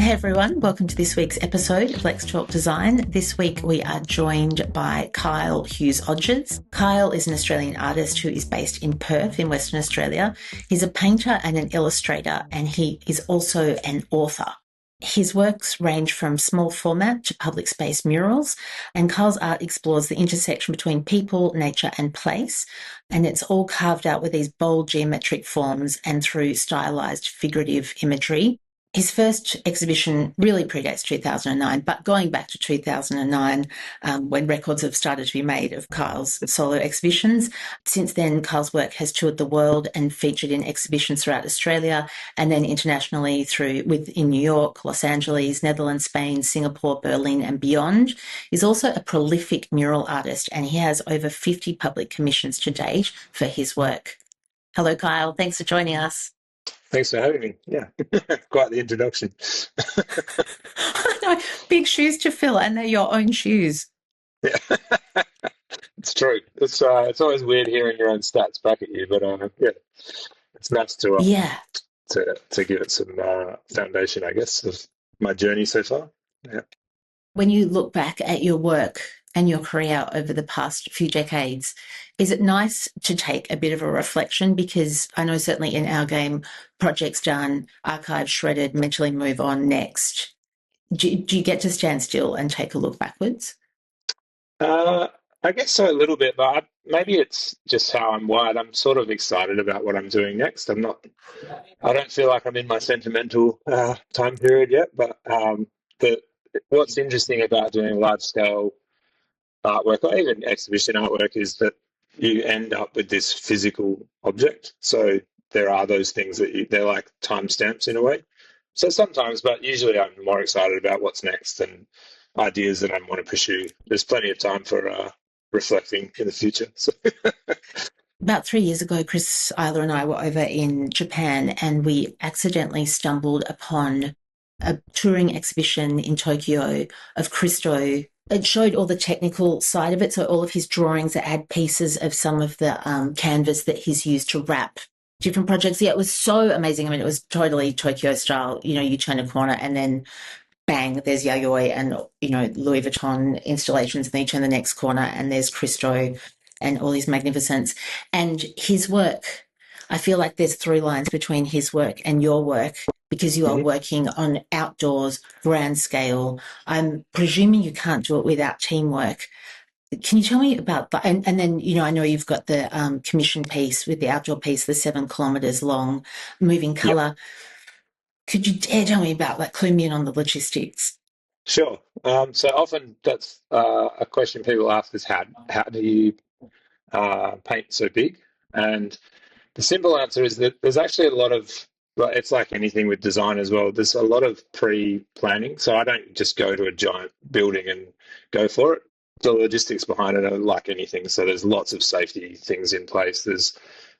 Hey everyone, welcome to this week's episode of Lex Talk Design. This week we are joined by Kyle Hughes-Odgers. Kyle is an Australian artist who is based in Perth in Western Australia. He's a painter and an illustrator, and he is also an author. His works range from small format to public space murals, and Kyle's art explores the intersection between people, nature and place, and it's all carved out with these bold geometric forms and through stylised figurative imagery. His first exhibition really predates 2009, but going back to 2009, when records have started to be made of Kyle's solo exhibitions. Since then, Kyle's work has toured the world and featured in exhibitions throughout Australia and then internationally in New York, Los Angeles, Netherlands, Spain, Singapore, Berlin and beyond. He's also a prolific mural artist, and he has over 50 public commissions to date for his work. Hello, Kyle. Thanks for joining us. Thanks for having me. Yeah, quite the introduction. I know, big shoes to fill, and they're your own shoes. Yeah, it's true. It's always weird hearing your own stats back at you, but yeah, it's nice Yeah. to give it some foundation, I guess, of my journey so far. Yeah. When you look back at your work and your career over the past few decades, is it nice to take a bit of a reflection? Because I know certainly in our game, projects done, archive shredded, mentally move on next. Do you get to stand still and take a look backwards? Uh, I guess so a little bit, but maybe it's just how I'm wired. I'm sort of excited about what I'm doing next. I don't feel like I'm in my sentimental time period yet, but the what's interesting about doing large scale artwork or even exhibition artwork is that you end up with this physical object. So there are those things they're like timestamps in a way. So sometimes, but usually I'm more excited about what's next and ideas that I want to pursue. There's plenty of time for reflecting in the future. So, About 3 years ago, Chris Eiler and I were over in Japan, and we accidentally stumbled upon a touring exhibition in Tokyo of Christo. It showed all the technical side of it, so all of his drawings that had pieces of some of the canvas that he's used to wrap different projects. Yeah, it was so amazing. I mean, it was totally Tokyo style. You know, you turn a corner and then bang, there's Yayoi and, Louis Vuitton installations. And then you turn the next corner and there's Christo and all his magnificence. And his work, I feel like there's through lines between his work and your work because you are mhm. working on outdoors, grand scale. I'm presuming you can't do it without teamwork. Can you tell me about that? And then, I know you've got the commission piece with the outdoor piece, the 7 kilometres long moving Yeah, colour. Could you dare tell me about that? Clue me in on the logistics. sure. So often that's a question people ask is how do you paint so big? And the simple answer is that there's actually a lot of, well, it's like anything with design as well. There's a lot of pre-planning. So I don't just go to a giant building and go for it. The logistics behind it are like anything. So there's lots of safety things in place. There's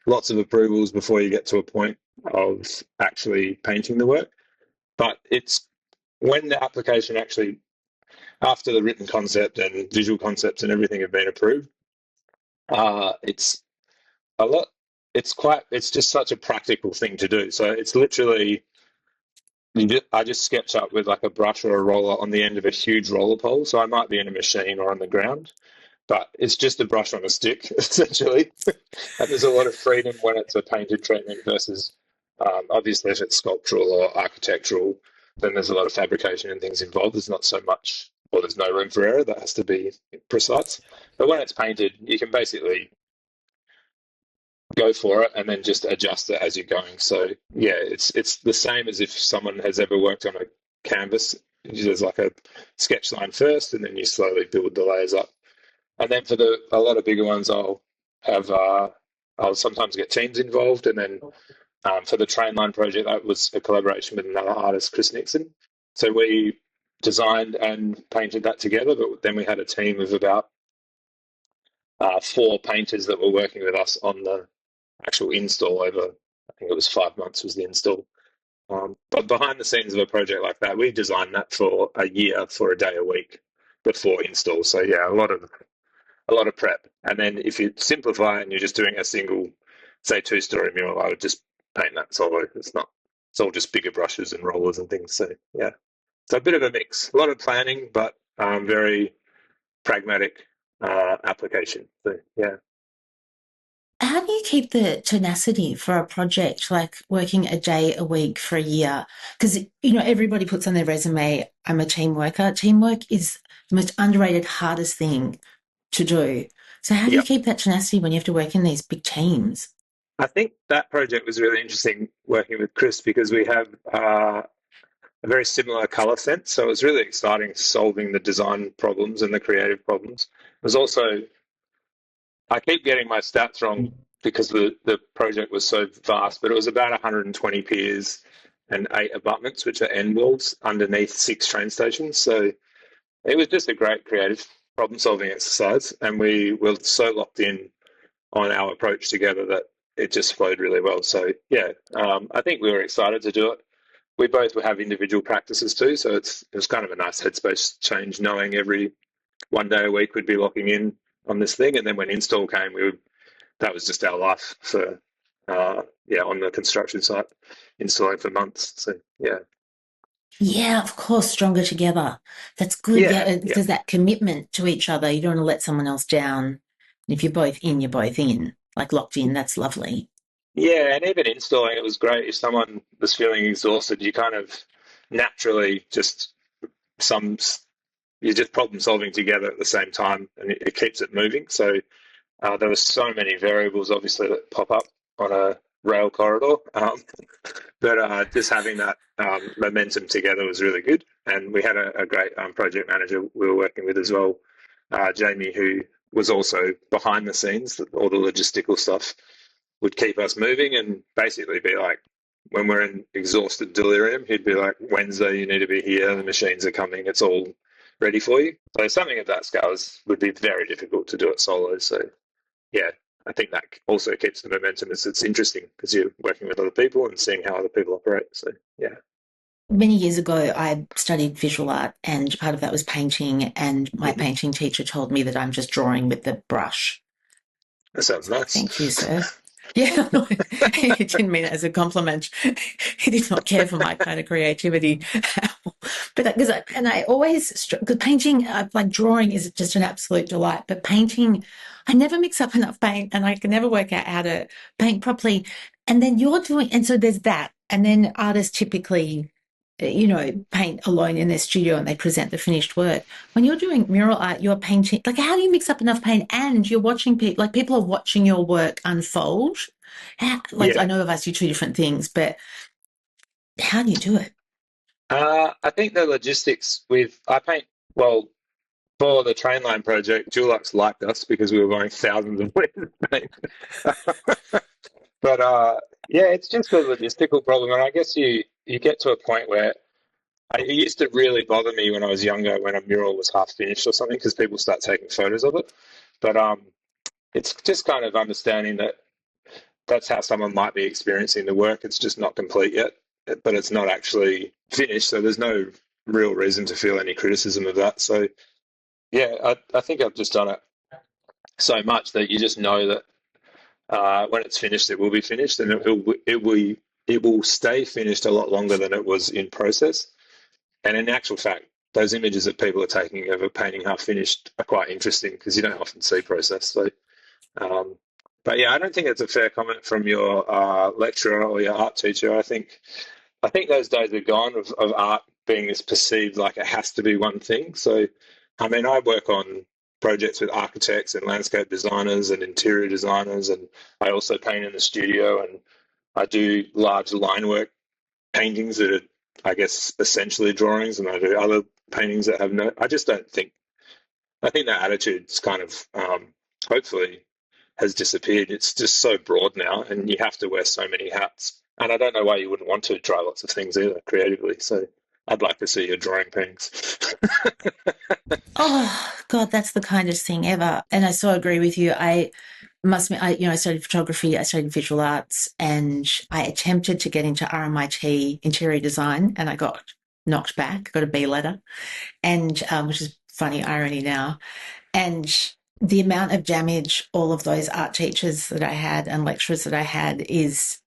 lots of approvals before you get to a point of actually painting the work. But it's when the application actually, after the written concept and visual concepts and everything have been approved, it's a lot. It's just such a practical thing to do. So it's literally, I just sketch up with like a brush or a roller on the end of a huge roller pole. So I might be in a machine or on the ground, but it's just a brush on a stick, essentially. And there's a lot of freedom when it's a painted treatment versus, obviously, if it's sculptural or architectural, then there's a lot of fabrication and things involved. There's not so much, or there's no room for error. That has to be precise. But when it's painted, you can basically go for it and then just adjust it as you're going. So yeah, it's the same as if someone has ever worked on a canvas. There's like a sketch line first, and then you slowly build the layers up. And then for a lot of bigger ones, have I'll sometimes get teams involved, and then for the train line project, that was a collaboration with another artist, Chris Nixon. So we designed and painted that together, but then we had a team of about 4 painters that were working with us on the actual install over, I think it was 5 months was the install. But behind the scenes of a project like that, we designed that for a year, for a day a week before install. So yeah, a lot of prep. And then if you simplify and you're just doing a single, say 2-story mural, I would just paint that solo. It's all just bigger brushes and rollers and things. So yeah. So a bit of a mix, a lot of planning, but very pragmatic application. So yeah. How do you keep the tenacity for a project like working a day a week for a year? Because, everybody puts on their resume, I'm a team worker. Teamwork is the most underrated, hardest thing to do. So, how do you Yep. keep that tenacity when you have to work in these big teams? I think that project was really interesting working with Chris because we have a very similar color sense. So it was really exciting solving the design problems and the creative problems. It was also, I keep getting my stats wrong because the project was so vast, but it was about 120 piers and 8 abutments, which are end walls underneath 6 train stations. So it was just a great creative problem solving exercise. And we were so locked in on our approach together that it just flowed really well. So yeah, I think we were excited to do it. We both have individual practices too, so it was kind of a nice headspace change, knowing every one day a week we'd be locking in on this thing, and then when install came, that was just our life for yeah, on the construction site, installing for months. So yeah, Yeah, of course, stronger together. That's good. yeah, Yeah, yeah, there's that commitment to each other. You don't want to let someone else down. And if you're both in, you're both in, like locked in. That's lovely. yeah. And even installing, it was great. If someone was feeling exhausted, you kind of naturally just some you're just problem solving together at the same time, and it keeps it moving. So there were so many variables, obviously, that pop up on a rail corridor, but just having that momentum together was really good. And we had a great project manager we were working with as well, Jamie, who was also behind the scenes. All the logistical stuff would keep us moving and basically be like, when we're in exhausted delirium, he'd be like, Wednesday, you need to be here. The machines are coming. It's all ready for you. So something of that scale would be very difficult to do it solo. So yeah, I think that also keeps the momentum. It's interesting because you're working with other people and seeing how other people operate. So yeah, Many years ago, I studied visual art, and part of that was painting. And my mm-hmm. painting teacher told me that I'm just drawing with the brush. That sounds It's like, nice. thank you, sir. Yeah, no, he didn't mean it as a compliment. He did not care for my kind of creativity. But because I always, because painting, like drawing is just an absolute delight. But painting, I never mix up enough paint and I can never work out how to paint properly. And then you're doing, and so there's that. And then artists typically, paint alone in their studio and they present the finished work. When you're doing mural art, you're painting, like, how do you mix up enough paint and you're watching people, like, people are watching your work unfold? Like, I Yeah, know I've asked you two different things, but how do you do it? I think the logistics with I paint well for the train line project. Dulux liked us because we were going thousands of meters of paint. But yeah, it's just a logistical problem, and I guess you get to a point where it used to really bother me when I was younger when a mural was half finished or something because people start taking photos of it. But it's just kind of understanding that that's how someone might be experiencing the work. It's just not complete yet, but it's not actually finished. So there's no real reason to feel any criticism of that. So yeah, I think I've just done it so much that you just know that when it's finished, it will be finished, and it will stay finished a lot longer than it was in process. And in actual fact, those images that people are taking of a painting half finished are quite interesting because you don't often see process. So, um, but yeah, I don't think it's a fair comment from your lecturer or your art teacher. I think those days are gone of art being this perceived like it has to be one thing. So, I mean, I work on projects with architects and landscape designers and interior designers, and I also paint in the studio and I do large line work paintings that are, I guess, essentially drawings, and I do other paintings that have no. I just don't think. I think that attitude's kind of hopefully has disappeared. It's just so broad now, and you have to wear so many hats. And I don't know why you wouldn't want to try lots of things either creatively. So I'd like to see your drawing paintings. Oh God, that's the kindest thing ever. And I so agree with you. I must admit, I studied photography, I studied visual arts, and I attempted to get into RMIT interior design, and I got knocked back, got a B letter, and which is funny irony now. And the amount of damage all of those art teachers that I had and lecturers that I had is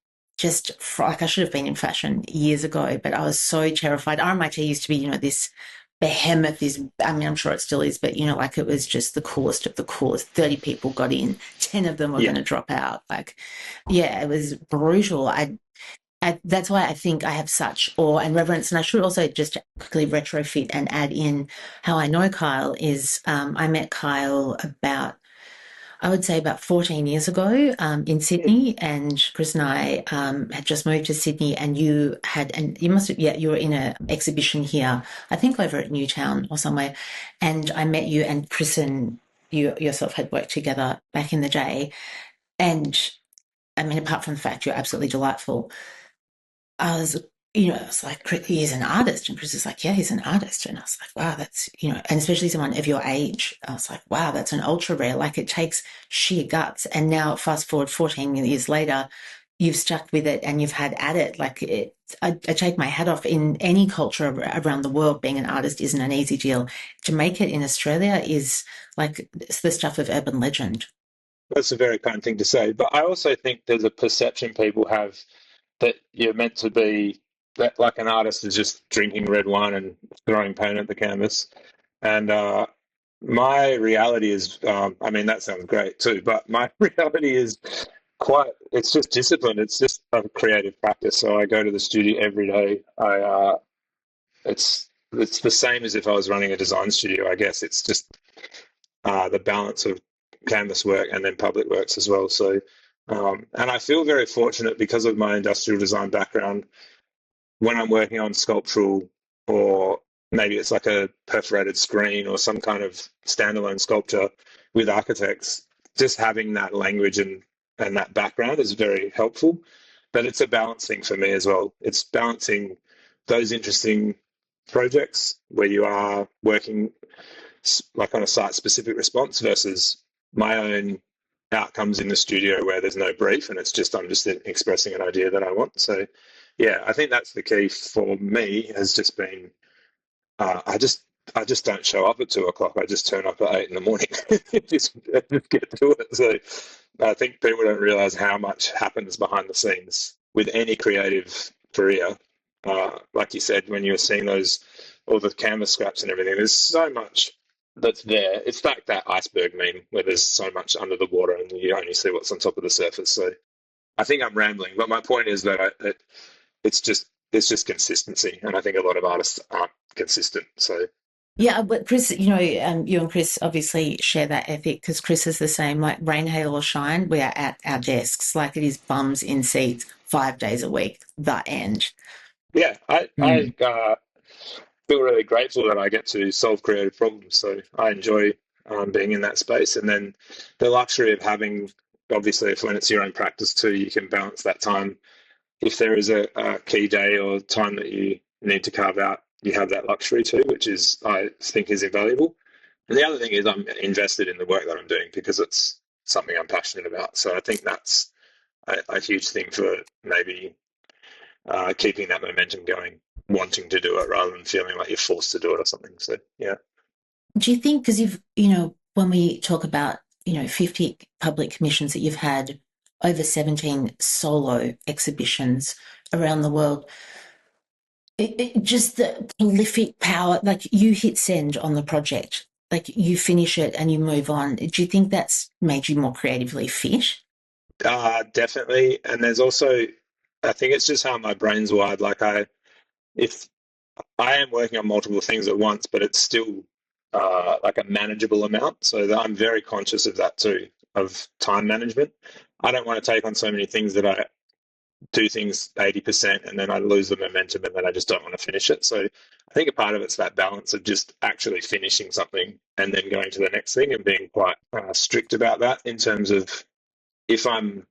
like I should have been in fashion years ago, but I was so terrified. RMIT used to be, this behemoth is, I mean, I'm sure it still is, but like it was just the coolest of the coolest. 30 people got in, 10 of them were Yeah. going to drop out. Like, yeah, it was brutal. That's why I think I have such awe and reverence. And I should also just quickly retrofit and add in how I know Kyle is I met Kyle I would say about 14 years ago in Mm. Sydney, and Chris and I had just moved to Sydney, and you must have, yeah, you were in an exhibition here, I think over at Newtown or somewhere, and I met you, and Chris and you yourself had worked together back in the day. And I mean, apart from the fact you're absolutely delightful, I was, I was like, he's an artist. And Chris is like, yeah, he's an artist. And I was like, wow, that's, and especially someone of your age, I was like, wow, that's an ultra rare. Like it takes sheer guts. And now, fast forward 14 years later, you've stuck with it and you've had at it. Like I take my hat off. In any culture around the world, being an artist isn't an easy deal. To make it in Australia is like it's the stuff of urban legend. That's a very kind thing to say. But I also think there's a perception people have that you're meant to be that like an artist is just drinking red wine and throwing paint at the canvas. And my reality is, I mean, that sounds great too, but my reality is it's just discipline. It's just a creative practice. So I go to the studio every day. It's the same as if I was running a design studio, I guess. It's just the balance of canvas work and then public works as well. So, and I feel very fortunate because of my industrial design background when I'm working on sculptural, or maybe it's like a perforated screen or some kind of standalone sculpture with architects, just having that language and that background is very helpful. But it's a balancing for me as well. It's balancing those interesting projects where you are working like on a site specific response versus my own outcomes in the studio where there's no brief and it's just I'm just expressing an idea that I want. So yeah, I think that's the key for me has just been I just don't show up at 2 o'clock. I just turn up at 8 in the morning. just get to it. So I think people don't realize how much happens behind the scenes with any creative career. Like you said, when you're seeing all the canvas scraps and everything, there's so much that's there. It's like that iceberg meme where there's so much under the water and you only see what's on top of the surface. So I think I'm rambling, but my point is that it's just consistency, and I think a lot of artists aren't consistent. So Yeah, but Chris, you and Chris obviously share that ethic because Chris is the same. Like rain, hail, or shine, we are at our desks. Like it is bums in seats 5 days a week. The end. yeah, I Mm. I feel really grateful that I get to solve creative problems. So I enjoy being in that space, and then the luxury of having obviously if when it's your own practice too, you can balance that time. If there is a key day or time that you need to carve out, you have that luxury too, which is I think is invaluable. And the other thing is I'm invested in the work that I'm doing because it's something I'm passionate about. So I think that's a huge thing for maybe keeping that momentum going, wanting to do it rather than feeling like you're forced to do it or something. So yeah. Do you think, because when we talk about, 50 public commissions that you've had, over 17 solo exhibitions around the world, just the prolific power, like you hit send on the project, like you finish it and you move on. Do you think that's made you more creatively fit? Definitely. And there's also, I think it's just how my brain's wired. Like if I am working on multiple things at once, but it's still like a manageable amount. So that I'm very conscious of that too, of time management. I don't want to take on so many things that I do things 80% and then I lose the momentum and then I just don't want to finish it. So I think a part of it's that balance of just actually finishing something and then going to the next thing and being quite strict about that in terms of if I'm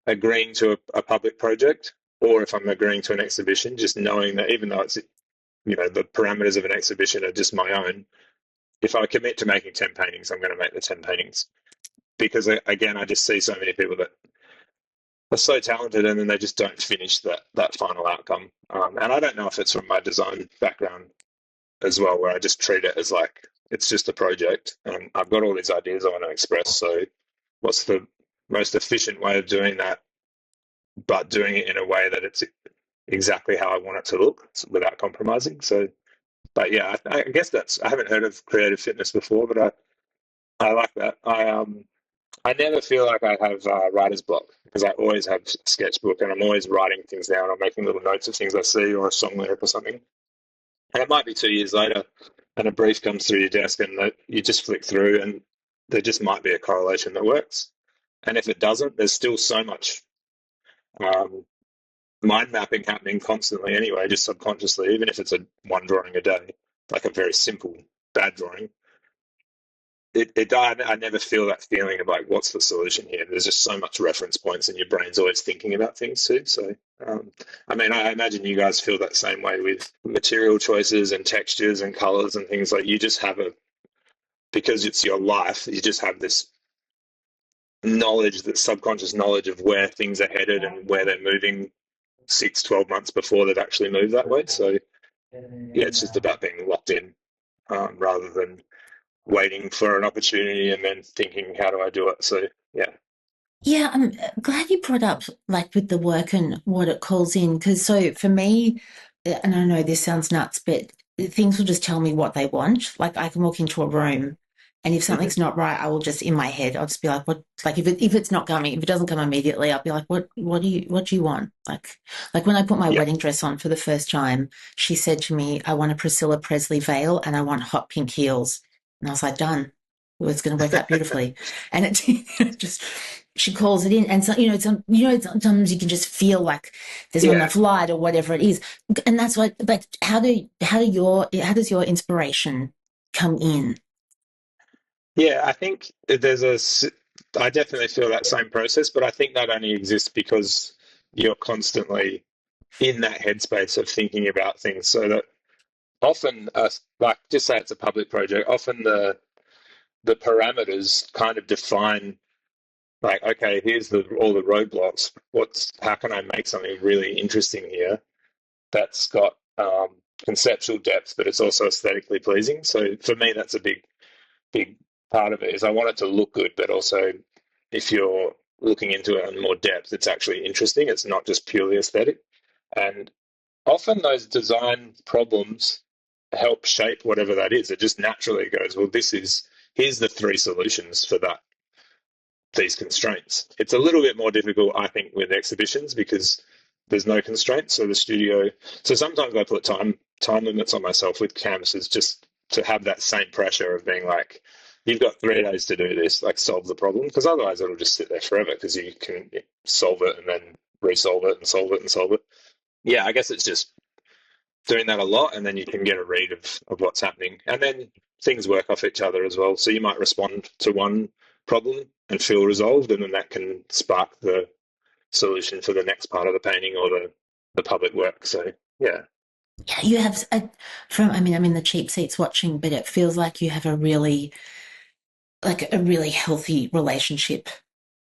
agreeing to a public project or if I'm agreeing to an exhibition, just knowing that even though it's the parameters of an exhibition are just my own. If I commit to making 10 paintings, I'm going to make the 10 paintings because again, I just see so many people that are so talented and then they just don't finish that final outcome. And I don't know if it's from my design background as well, where I just treat it as like it's just a project and I've got all these ideas I want to express. So what's the most efficient way of doing that but doing it in a way that it's exactly how I want it to look without compromising. So, but yeah, I guess I haven't heard of creative fitness before, but I like that. I never feel like I have writer's block because I always have a sketchbook and I'm always writing things down or making little notes of things I see or a song lyric or something. And it might be 2 years later and a brief comes through your desk and you just flick through and there just might be a correlation that works. And if it doesn't, there's still so much um, mind mapping happening constantly anyway, just subconsciously, even if it's one drawing a day, like a very simple bad drawing. I never feel that feeling of like, what's the solution here? There's just so much reference points, and your brain's always thinking about things too. So, I mean, I imagine you guys feel that same way with material choices and textures and colors and things. Like, you just have because it's your life, you just have this knowledge, this subconscious knowledge of where things are headed and where they're moving 6, 12 months before they've actually moved that way. So, yeah, it's just about being locked in rather than waiting for an opportunity and then thinking, how do I do it? So, yeah. Yeah, I'm glad you brought up like with the work and what it calls in. Because so for me, and I know this sounds nuts, but things will just tell me what they want. Like I can walk into a room and if Mm-hmm. something's not right, I will just in my head, I'll just be like, what, like if it's not coming, if it doesn't come immediately, I'll be like, what do you want? Like when I put my Yeah. wedding dress on for the first time, she said to me, I want a Priscilla Presley veil and I want hot pink heels. And I was like, done. Well, it's going to work out beautifully. And it just she calls it in, and so sometimes you can just feel like there's not Yeah. enough light or whatever it is, and that's what. But how does your inspiration come in? Yeah. I think I definitely feel that same process, but I think that only exists because you're constantly in that headspace of thinking about things. So that often, like, just say it's a public project, often the parameters kind of define, like, okay, here's all the roadblocks. How can I make something really interesting here that's got conceptual depth, but it's also aesthetically pleasing. So for me, that's a big part of it. Is I want it to look good, but also if you're looking into it in more depth, it's actually interesting. It's not just purely aesthetic. And often those design problems help shape whatever that is. It just naturally goes, well, here's the three solutions for these constraints. It's a little bit more difficult, I think, with exhibitions because there's no constraints. So sometimes I put time limits on myself with canvases just to have that same pressure of being like, you've got 3 days to do this, like solve the problem, because otherwise it'll just sit there forever because you can solve it and then resolve it and solve it and solve it. Yeah, I guess it's just doing that a lot, and then you can get a read of what's happening. And then things work off each other as well. So you might respond to one problem and feel resolved, and then that can spark the solution for the next part of the painting or the public work. So, yeah. Yeah, you have I mean, I'm in the cheap seats watching, but it feels like you have a really healthy relationship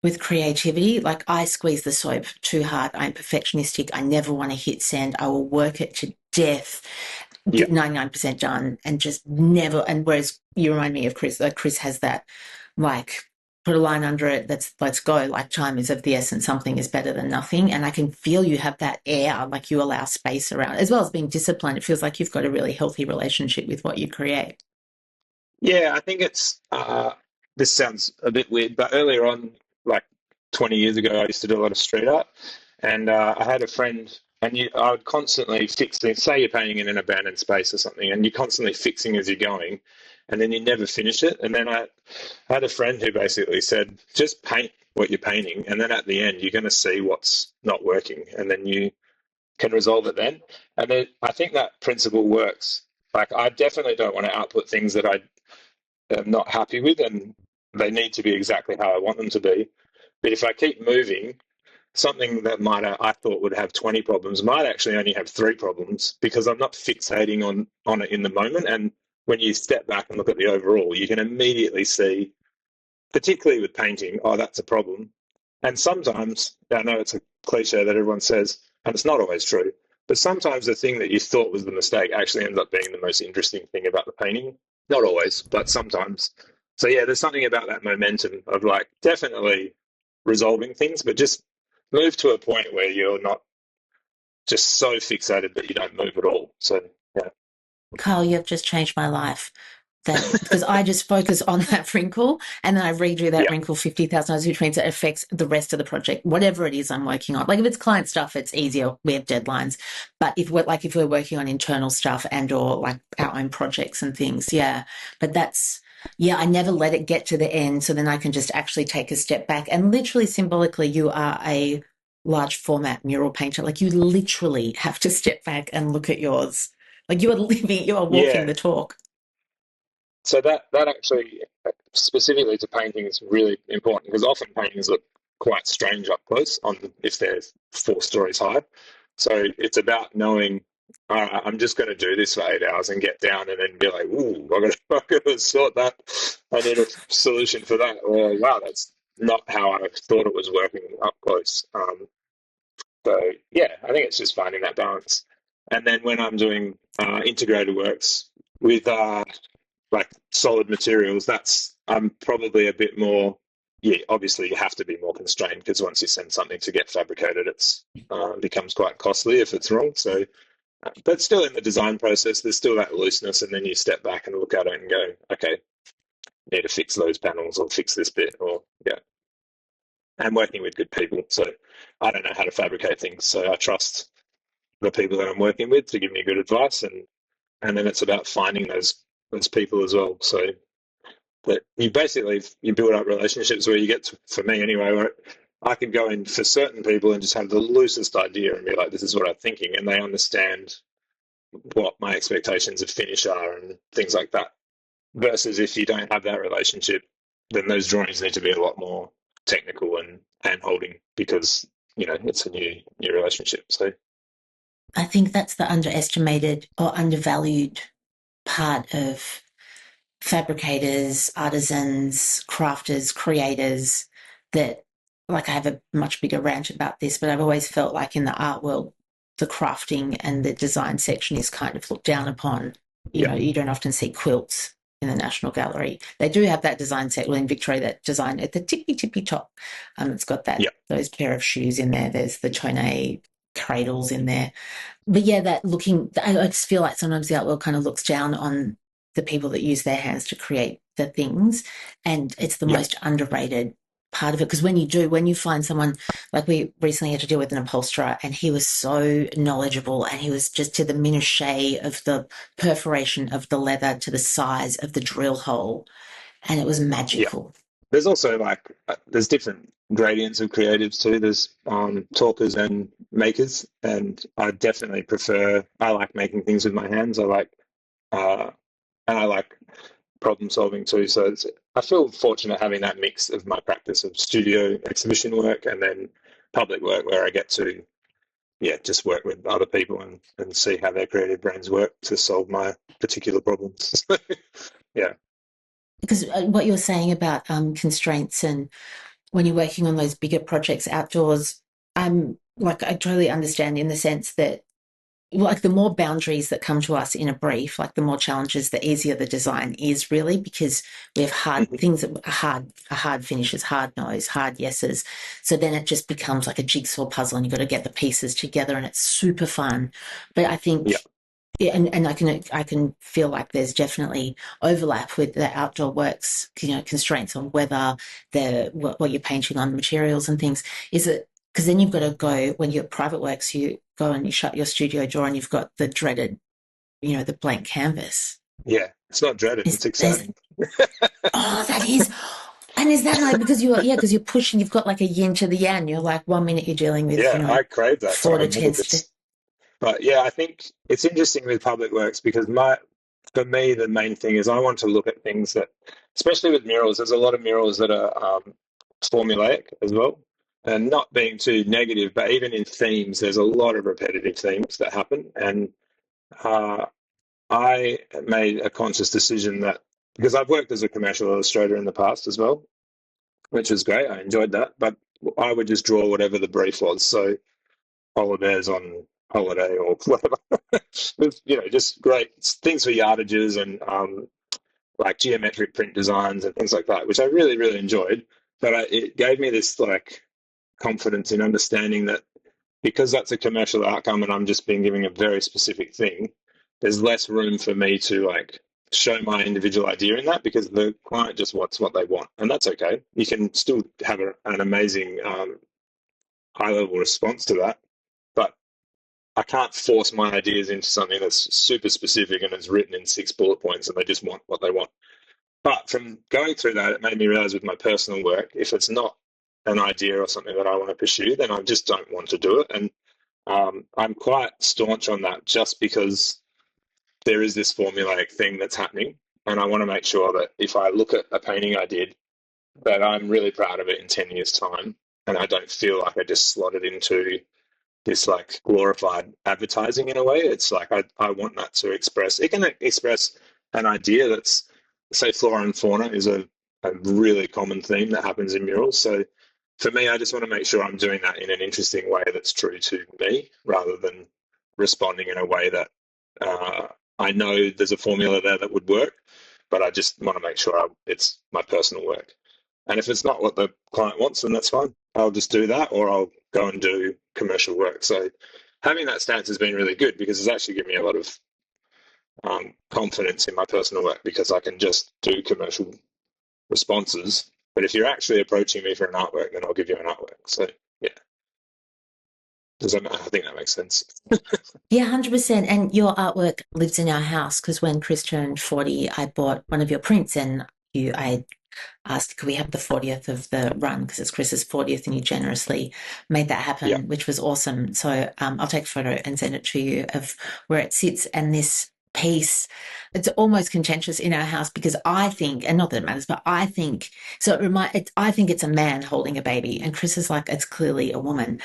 with creativity. Like I squeeze the soap too hard. I'm perfectionistic. I never want to hit send. I will work it to death, Yeah. get 99% done, and just never. And whereas you remind me of Chris, Chris has that, like, put a line under it. Let's go. Like time is of the essence. Something is better than nothing. And I can feel you have that air, like you allow space around, as well as being disciplined. It feels like you've got a really healthy relationship with what you create. Yeah, I think this sounds a bit weird, but earlier on, like 20 years ago, I used to do a lot of street art, and I had a friend, and I would constantly fixing. Say you're painting in an abandoned space or something, and you're constantly fixing as you're going, and then you never finish it. And then I had a friend who basically said, just paint what you're painting, and then at the end, you're going to see what's not working, and then you can resolve it then. And then I think that principle works. Like, I definitely don't want to output things that I am not happy with, and they need to be exactly how I want them to be. But if I keep moving, something that I thought would have 20 problems might actually only have 3 problems because I'm not fixating on it in the moment. And when you step back and look at the overall, you can immediately see, particularly with painting, oh, that's a problem. And sometimes, I know it's a cliche that everyone says, and it's not always true, but sometimes the thing that you thought was the mistake actually ends up being the most interesting thing about the painting. Not always, but sometimes. So yeah, there's something about that momentum of like definitely resolving things, but just move to a point where you're not just so fixated that you don't move at all. So yeah. Kyle, you have just changed my life. That because I just focus on that wrinkle and then I redo that Yeah. wrinkle 50,000 times, which means it affects the rest of the project, whatever it is I'm working on. Like if it's client stuff, it's easier. We have deadlines. But if we're working on internal stuff and or like our own projects and things, yeah. But I never let it get to the end. So then I can just actually take a step back and literally symbolically, you are a large format mural painter. Like you literally have to step back and look at yours. Like you are walking Yeah. the talk. So that actually specifically to painting is really important because often paintings look quite strange up close on if they're 4 stories high. So it's about knowing I'm just going to do this for 8 hours and get down and then be like, ooh, I got to sort that. I need a solution for that. Or wow, that's not how I thought it was working up close. So yeah, I think it's just finding that balance. And then when I'm doing integrated works with like solid materials, that's I'm probably a bit more. Yeah, obviously you have to be more constrained because once you send something to get fabricated, it's becomes quite costly if it's wrong. So, but still in the design process, there's still that looseness, and then you step back and look at it and go, okay, need to fix those panels or fix this bit, or yeah. And working with good people, so I don't know how to fabricate things, so I trust the people that I'm working with to give me good advice, and then it's about finding those people as well. So that you build up relationships where you get to, for me anyway, where I can go in for certain people and just have the loosest idea and be like, this is what I'm thinking, and they understand what my expectations of finish are and things like that. Versus if you don't have that relationship, then those drawings need to be a lot more technical and hand holding because it's a new relationship. So I think that's the underestimated or undervalued part of fabricators, artisans, crafters, creators that, like, I have a much bigger rant about this, but I've always felt like in the art world, the crafting and the design section is kind of looked down upon. yeah, You don't often see quilts in the National Gallery. They do have that design set, well, in Victoria, that design at the tippy top. It's got yeah, those pair of shoes in there. There's the Tournay cradles in there. But yeah, I just feel like sometimes the art world kind of looks down on the people that use their hands to create the things. And it's the yeah, most underrated part of it. Because when you find someone, like we recently had to deal with an upholsterer and he was so knowledgeable and he was just to the minutiae of the perforation of the leather to the size of the drill hole. And it was yeah. magical. There's also like there's different gradients of creatives too. There's talkers and makers, and I definitely prefer. I like making things with my hands. Uh, I like problem solving too. So I feel fortunate having that mix of my practice of studio exhibition work and then public work where I get to just work with other people and see how their creative brains work to solve my particular problems. Yeah, Because what you're saying about constraints and when you're working on those bigger projects outdoors, I totally understand in the sense that like the more boundaries that come to us in a brief, like the more challenges, the easier the design is really because we have hard hmm things that are hard finishes, hard no's, hard yeses. So then it just becomes like a jigsaw puzzle and you've got to get the pieces together and it's super fun. But I yeah, think and I can feel like there's definitely overlap with the outdoor works, constraints on weather, what you're painting on, materials and things. Is it because then you've got to go when you're private works, you go and you shut your studio door and you've got the dreaded, the blank canvas. yeah. It's not dreaded. Is It's there's exciting. that is. And is that like because you're pushing, you've got like a yin to the yang. You're like 1 minute you're dealing with, Yeah, I crave that 4 to time. 10. But yeah, I think it's interesting with public works because for me, the main thing is I want to look at things that, especially with murals, there's a lot of murals that are formulaic as well. And not being too negative, but even in themes, there's a lot of repetitive themes that happen. And uh, I made a conscious decision that because I've worked as a commercial illustrator in the past as well, which was great. I enjoyed that. But I would just draw whatever the brief was. So holidays on holiday or whatever. With, just great things for yardages and like geometric print designs and things like that, which I really, really enjoyed. But it gave me this like confidence in understanding that because that's a commercial outcome and I'm just being giving a very specific thing, there's less room for me to like show my individual idea in that because the client just wants what they want. And that's okay. You can still have an amazing high level response to that. But I can't force my ideas into something that's super specific and is written in 6 bullet points and they just want what they want. But from going through that, it made me realize with my personal work, if it's not an idea or something that I want to pursue, then I just don't want to do it. And I'm quite staunch on that just because there is this formulaic thing that's happening. And I want to make sure that if I look at a painting I did, that I'm really proud of it in 10 years' time. And I don't feel like I just slotted into this like glorified advertising in a way. It's like I want that to express, it can express an idea that's, say, flora and fauna is a really common theme that happens in murals. So for me, I just want to make sure I'm doing that in an interesting way that's true to me rather than responding in a way that I know there's a formula there that would work, but I just want to make sure it's my personal work. And if it's not what the client wants, then that's fine. I'll just do that or I'll go and do commercial work. So having that stance has been really good because it's actually given me a lot of confidence in my personal work because I can just do commercial responses. But if you're actually approaching me for an artwork, then I'll give you an artwork. So yeah, I think that makes sense. Yeah, 100%. And your artwork lives in our house because when Chris turned 40, I bought one of your prints and I asked, could we have the 40th of the run because it's Chris's 40th and you generously made that happen, Yeah. which was awesome. So I'll take a photo and send it to you of where it sits. And this piece, it's almost contentious in our house because I think, and not that it matters, but I think, so I think it's a man holding a baby and Chris is like, it's clearly a woman.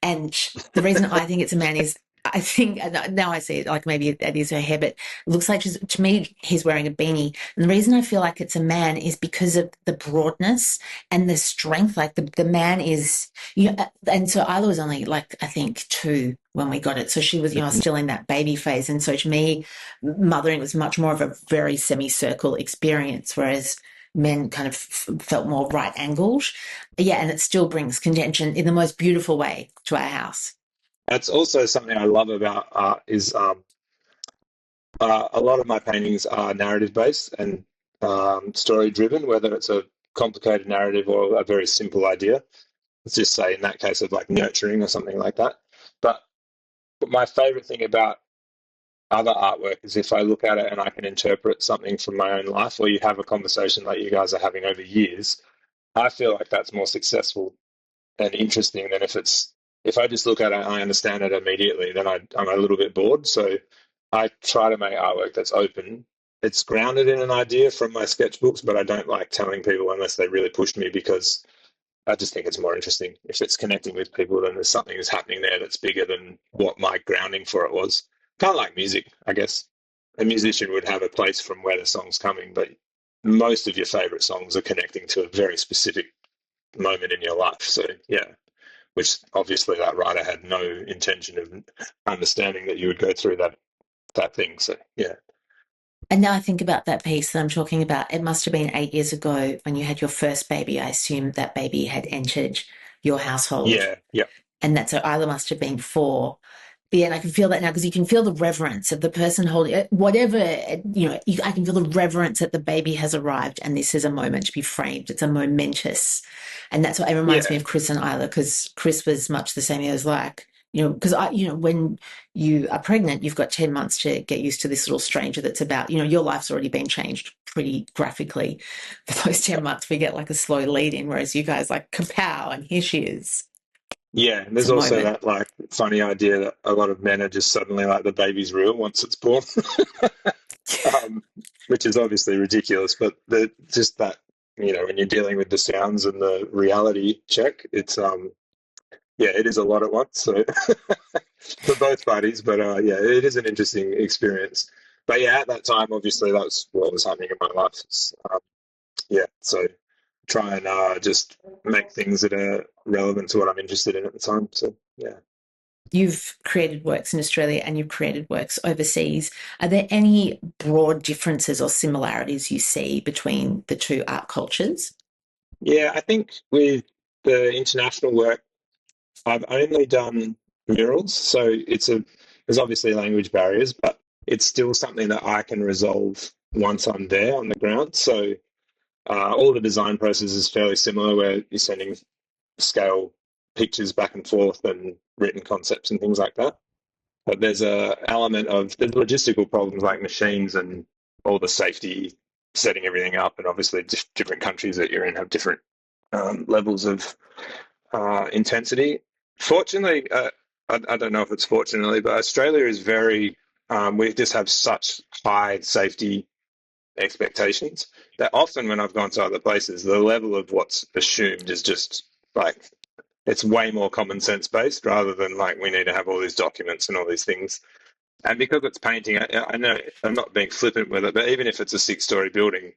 And the reason I think it's a man is I think now I see it like maybe that is her hair, but it looks like to me he's wearing a beanie. And the reason I feel like it's a man is because of the broadness and the strength. Like the man is, and so Isla was only like I think 2 when we got it, so she was still in that baby phase. And so to me, mothering was much more of a very semicircle experience, whereas men kind of felt more right angled. Yeah, and it still brings contention in the most beautiful way to our house. That's also something I love about art is a lot of my paintings are narrative based and story driven, whether it's a complicated narrative or a very simple idea. Let's just say in that case of like nurturing or something like that. But my favorite thing about other artwork is if I look at it and I can interpret something from my own life, or you have a conversation like you guys are having over years, I feel like that's more successful and interesting than if I just look at it and I understand it immediately, then I'm a little bit bored. So I try to make artwork that's open. It's grounded in an idea from my sketchbooks, but I don't like telling people unless they really pushed me because I just think it's more interesting. If it's connecting with people, then there's something that's happening there that's bigger than what my grounding for it was. Kind of like music, I guess. A musician would have a place from where the song's coming, but most of your favorite songs are connecting to a very specific moment in your life. So yeah, which obviously that writer had no intention of understanding that you would go through that thing. So yeah. And now I think about that piece that I'm talking about. It must have been 8 years ago when you had your first baby. I assume that baby had entered your household. Yeah, yeah. And that's so Isla must have been 4. Yeah, and I can feel that now because you can feel the reverence of the person holding it, whatever, I can feel the reverence that the baby has arrived and this is a moment to be framed. It's a momentous. And that's what it reminds me Yeah. of Chris and Isla because Chris was much the same as like, because when you are pregnant, you've got 10 months to get used to this little stranger that's about, your life's already been changed pretty graphically. For those 10 months, we get like a slow lead in, whereas you guys like kapow, and here she is. Yeah, and It's there's a also moment. that like funny idea that a lot of men are just suddenly like the baby's real once it's born, um, which is obviously ridiculous. But just that when you're dealing with the sounds and the reality check, it's yeah, it is a lot at once. So for both parties, but yeah, it is an interesting experience. But yeah, at that time, obviously, that was what was happening in my life. Yeah, so try and just make things that are relevant to what I'm interested in at the time. So yeah. You've created works in Australia and you've created works overseas. Are there any broad differences or similarities you see between the two art cultures? Yeah, I think with the international work, I've only done murals, so there's obviously language barriers, but it's still something that I can resolve once I'm there on the ground. So all the design process is fairly similar, where you're sending scale pictures back and forth and written concepts and things like that. But there's logistical problems like machines and all the safety, setting everything up, and obviously different countries that you're in have different levels of intensity. Fortunately, I don't know if it's fortunately, but Australia is we just have such high safety expectations that often when I've gone to other places, the level of what's assumed is just like, it's way more common sense based rather than like we need to have all these documents and all these things. And because it's painting, I know I'm not being flippant with it, but even if it's a 6-story building,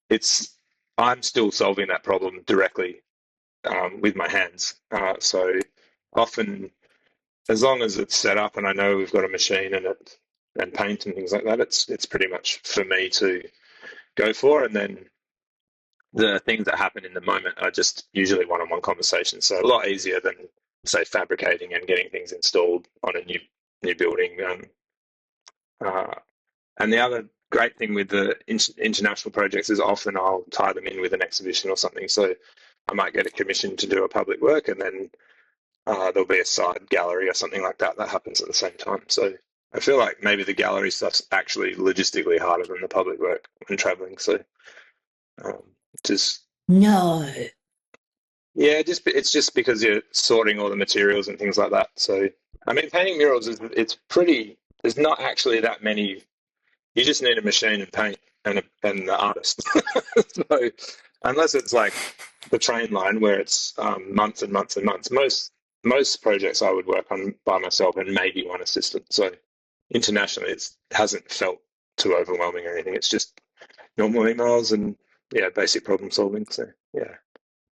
it's I'm still solving that problem directly with my hands. So often, as long as it's set up and I know we've got a machine and paint and things like that, it's pretty much for me to go for. And then the things that happen in the moment are just usually one-on-one conversations. So a lot easier than say fabricating and getting things installed on a new building. Uh, and the other great thing with the international projects is often I'll tie them in with an exhibition or something. So I might get a commission to do a public work, and then there'll be a side gallery or something like that that happens at the same time. So I feel like maybe the gallery stuff's actually logistically harder than the public work when traveling. So just No. yeah, it's just because you're sorting all the materials and things like that. So I mean, painting murals it's pretty. There's not actually that many. You just need a machine and paint and the artist. So unless it's like the train line where it's months and months and months, most projects I would work on by myself and maybe one assistant. So internationally, it hasn't felt too overwhelming or anything. It's just normal emails and yeah, basic problem solving. So yeah,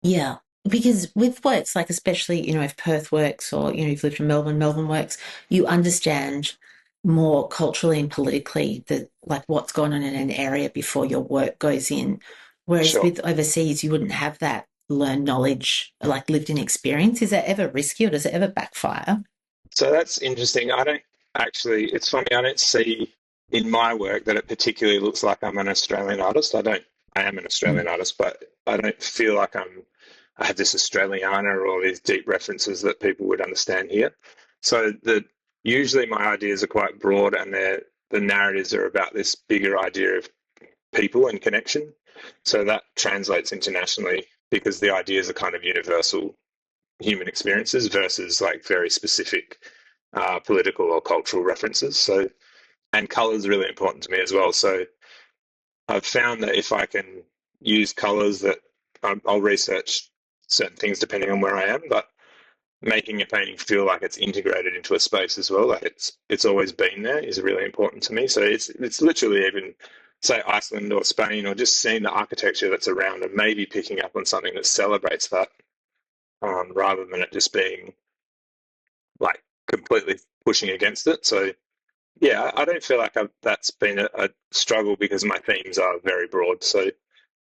Yeah. Because with works, like especially, if Perth works or, you've lived in Melbourne, Melbourne works, you understand more culturally and politically like what's going on in an area before your work goes in. Whereas sure. with overseas, you wouldn't have that learned knowledge, like lived in experience. Is that ever risky or does it ever backfire? So that's interesting. I don't actually. It's funny. I don't see in my work that it particularly looks like I'm an Australian artist. I don't. I am an Mm. Australian artist, but I don't feel like I have this Australiana or all these deep references that people would understand here. So usually my ideas are quite broad, and the narratives are about this bigger idea of people and connection. So that translates internationally because the ideas are kind of universal human experiences versus like very specific political or cultural references. So, and color is really important to me as well. So I've found that if I can use colors that I'll research certain things depending on where I am, but making a painting feel like it's integrated into a space as well, like it's always been there, is really important to me. So it's literally even say Iceland or Spain, or just seeing the architecture that's around and maybe picking up on something that celebrates that, rather than it just being like completely pushing against it. So yeah, I don't feel like that's been a struggle because my themes are very broad. So,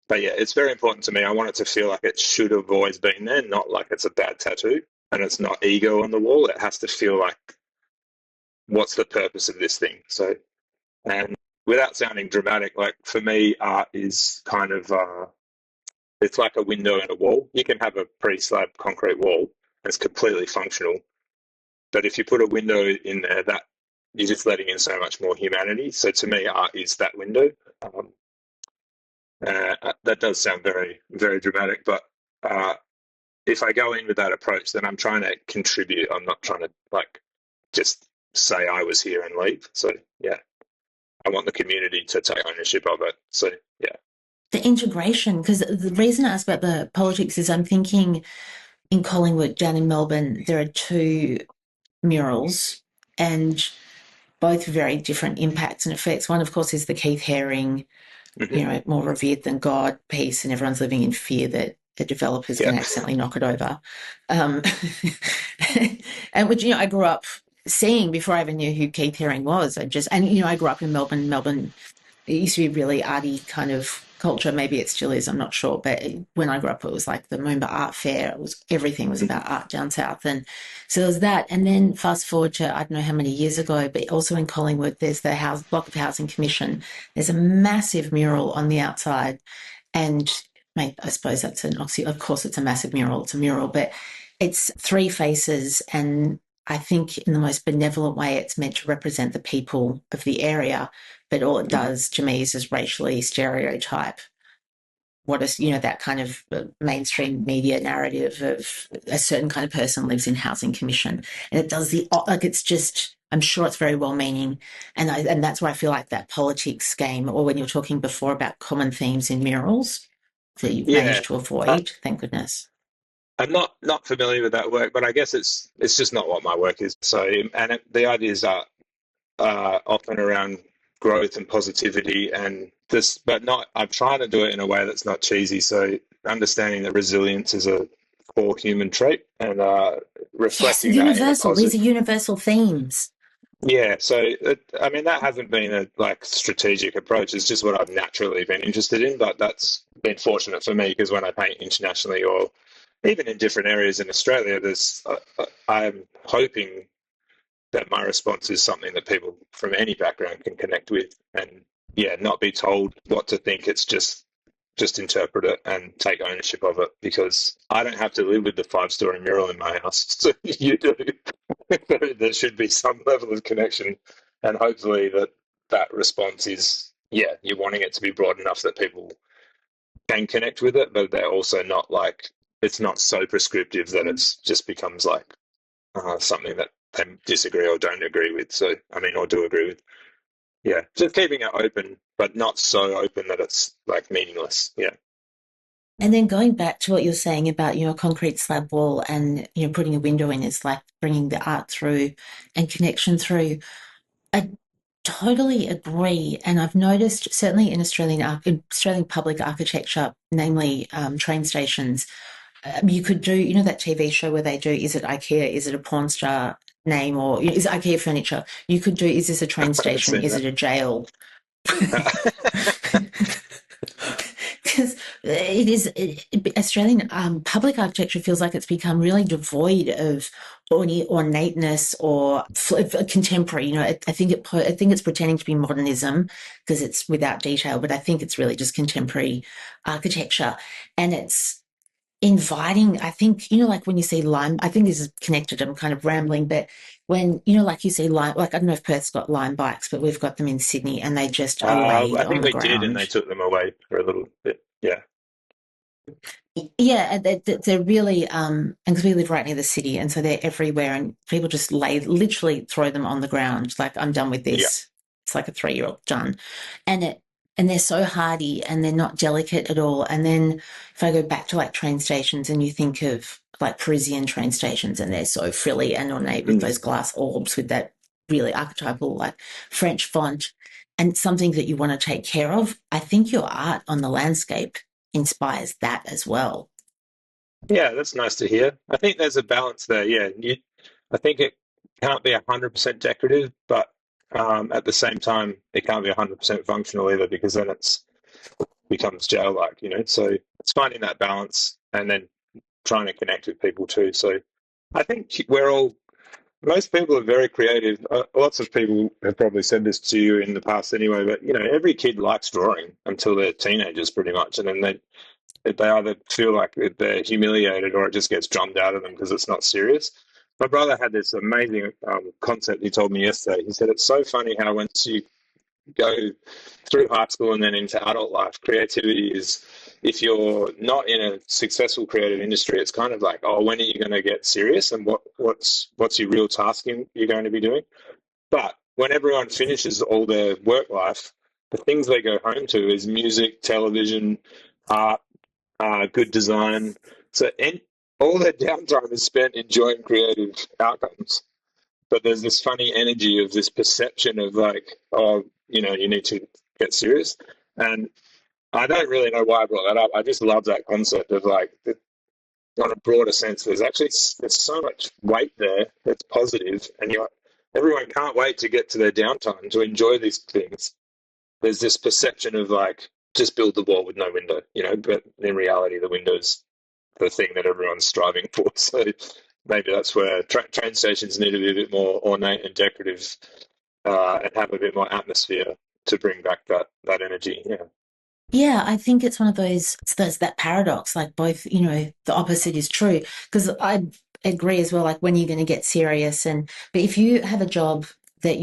but yeah, it's very important to me. I want it to feel like it should have always been there, not like it's a bad tattoo and it's not ego on the wall. It has to feel like, what's the purpose of this thing? So, and without sounding dramatic, like for me, art is kind of it's like a window and a wall. You can have a pre-slab concrete wall; it's completely functional. But if you put a window in there, that you're just letting in so much more humanity. So to me, art is that window. Um, that does sound very, very dramatic, but uh, if I go in with that approach, then I'm trying to contribute. I'm not trying to like just say I was here and leave. So yeah, I want the community to take ownership of it. So yeah, The integration, because the reason I ask about the politics is I'm thinking in Collingwood down in Melbourne, there are two murals and both very different impacts and effects. One, of course, is the Keith Haring, mm-hmm. more revered than God piece, and everyone's living in fear that the developer's Yeah, going to accidentally knock it over. Um, and which, I grew up seeing before I even knew who Keith Haring was. I grew up in Melbourne. Melbourne, it used to be really arty kind of culture. Maybe it still is, I'm not sure. But when I grew up, it was like the Moomba Art Fair. It was everything was about art down south, and so there was that. And then fast forward to I don't know how many years ago, but also in Collingwood, there's the Block of Housing Commission. There's a massive mural on the outside, and mate, I suppose that's an oxy. Of course, it's a massive mural. It's a mural, but it's three faces, and I think in the most benevolent way, it's meant to represent the people of the area. But all it does to me is just racially stereotype what is, that kind of mainstream media narrative of a certain kind of person lives in housing commission. And it does like, it's just, I'm sure it's very well meaning. And that's where I feel like that politics game, or when you're talking before about common themes in murals that you've Yeah. managed to Uh, avoid, thank goodness. I'm not familiar with that work, but I guess it's just not what my work is. So, the ideas are often around growth and positivity, and this, but not. I'm trying to do it in a way that's not cheesy. So, understanding that resilience is a core human trait, and Yes, reflecting that in a universal. These positive. are universal themes. Yeah, so that hasn't been a like strategic approach. It's just what I've naturally been interested in. But that's been fortunate for me because when I paint internationally or even in different areas in Australia, I'm hoping that my response is something that people from any background can connect with, and yeah, not be told what to think. It's just interpret it and take ownership of it because I don't have to live with the 5-story mural in my house. So you do. There should be some level of connection, and hopefully that response is, yeah, you're wanting it to be broad enough that people can connect with it, but they're also not like it's not so prescriptive that it's just becomes like something that they disagree or don't agree with. So I mean, or do agree with. Yeah, just keeping it open, but not so open that it's like meaningless. Yeah. And then going back to what you're saying about, a concrete slab wall and, putting a window in is like bringing the art through and connection through. I totally agree. And I've noticed certainly in Australian public architecture, namely train stations, you could do, that TV show where they do, is it IKEA? Is it a porn star name, or is it IKEA furniture? You could do, is this a train I've station? seen Is that. it a jail? Because Australian public architecture feels like it's become really devoid of ornateness or contemporary. I think it's pretending to be modernism because it's without detail, but I think it's really just contemporary architecture, and it's inviting. I think, like when you see lime, I think this is connected. I'm kind of rambling, but when, like you see lime, like I don't know if Perth's got lime bikes, but we've got them in Sydney and they just are laid I on think the we did, and they ground. took them away for a little bit. Yeah. Yeah, they're really, and because we live right near the city, and so they're everywhere, and people just literally throw them on the ground. Like, I'm done with Yeah. this. It's like a 3-year-old done, and and they're so hardy, and they're not delicate at all. And then if I go back to like train stations, and you think of like Parisian train stations, and they're so frilly and ornate with Mm. those glass orbs with that really archetypal like French font, and something that you want to take care of. I think your art on the landscape inspires that as well. Yeah, that's nice to hear. I think there's a balance there. Yeah, I think it can't be 100% decorative, but at the same time, it can't be 100% functional either because then it's becomes jail-like, So it's finding that balance and then trying to connect with people too. So I think most people are very creative. Lots of people have probably said this to you in the past anyway, but every kid likes drawing until they're teenagers pretty much. And then they either feel like they're humiliated or it just gets drummed out of them because it's not serious. My brother had this amazing concept he told me yesterday. He said, it's so funny how once you go through high school and then into adult life, creativity is, if you're not in a successful creative industry, it's kind of like, oh, when are you going to get serious and what's your real task you're going to be doing? But when everyone finishes all their work life, the things they go home to is music, television, art, good design. So all their downtime is spent enjoying creative outcomes. But there's this funny energy of this perception of like, oh, you need to get serious. And I don't really know why I brought that up. I just love that concept of like, on a broader sense, there's so much weight there that's positive, and everyone can't wait to get to their downtime to enjoy these things. There's this perception of like just build the wall with no window, but in reality, the window's the thing that everyone's striving for. So maybe that's where train stations need to be a bit more ornate and decorative, and have a bit more atmosphere to bring back that energy. Yeah. Yeah, I think it's one of those, there's that paradox, like both, the opposite is true. Because I agree as well, like when you're going to get serious but if you have a job that